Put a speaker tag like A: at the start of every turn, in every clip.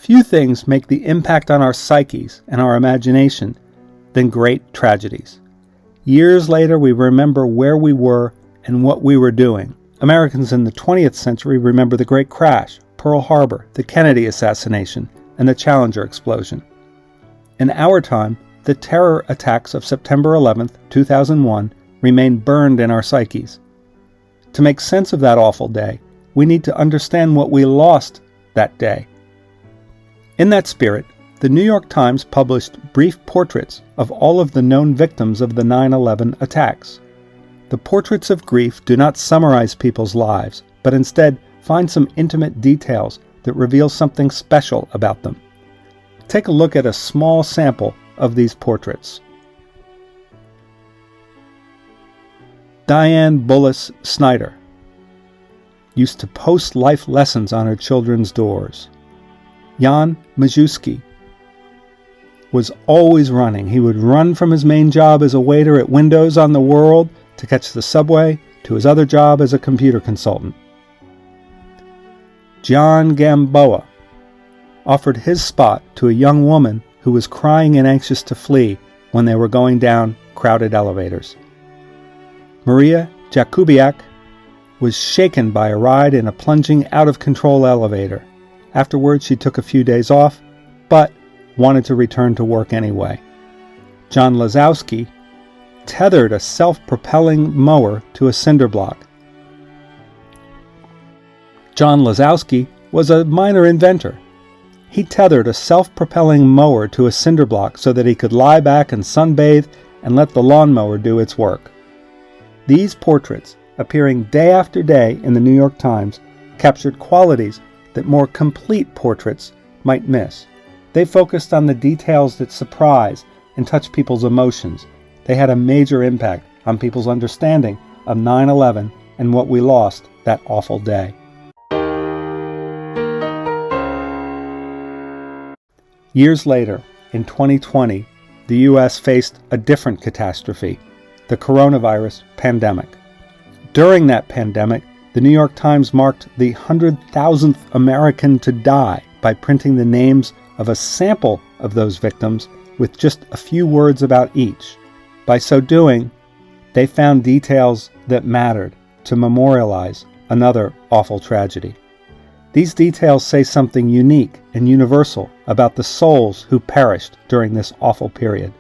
A: Few things make the impact on our psyches and our imagination than great tragedies. Years later, we remember where we were and what we were doing. Americans in the 20th century remember the Great Crash, Pearl Harbor, the Kennedy assassination, and the Challenger explosion. In our time, the terror attacks of September 11, 2001, remain burned in our psyches. To make sense of that awful day, we need to understand what we lost that day. In that spirit, the New York Times published brief portraits of all of the known victims of the 9/11 attacks. The portraits of grief do not summarize people's lives, but instead find some intimate details that reveal something special about them. Take a look at a small sample of these portraits. Diane Bullis Snyder used to post life lessons on her children's doors. Jan Majewski was always running. He would run from his main job as a waiter at Windows on the World to catch the subway to his other job as a computer consultant. John Gamboa offered his spot to a young woman who was crying and anxious to flee when they were going down crowded elevators. Maria Jakubiak was shaken by a ride in a plunging out-of-control elevator. Afterwards, she took a few days off, but wanted to return to work anyway. John Lazowski tethered a self-propelling mower to a cinder block. John Lazowski was a minor inventor. He tethered a self-propelling mower to a cinder block so that he could lie back and sunbathe and let the lawnmower do its work. These portraits, appearing day after day in the New York Times, captured qualities that more complete portraits might miss. They focused on the details that surprise and touch people's emotions. They had a major impact on people's understanding of 9/11 and what we lost that awful day. Years later, in 2020, the U.S. faced a different catastrophe, the coronavirus pandemic. During that pandemic, the New York Times marked the 100,000th American to die by printing the names of a sample of those victims with just a few words about each. By so doing, they found details that mattered to memorialize another awful tragedy. These details say something unique and universal about the souls who perished during this awful period.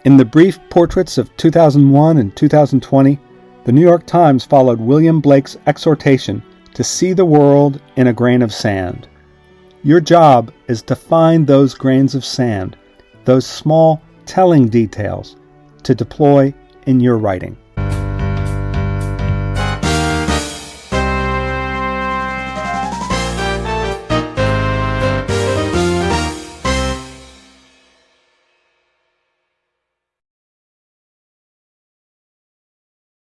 A: In the brief portraits of 2001 and 2020, the New York Times followed William Blake's exhortation to see the world in a grain of sand. Your job is to find those grains of sand, those small telling details, to deploy in your writing.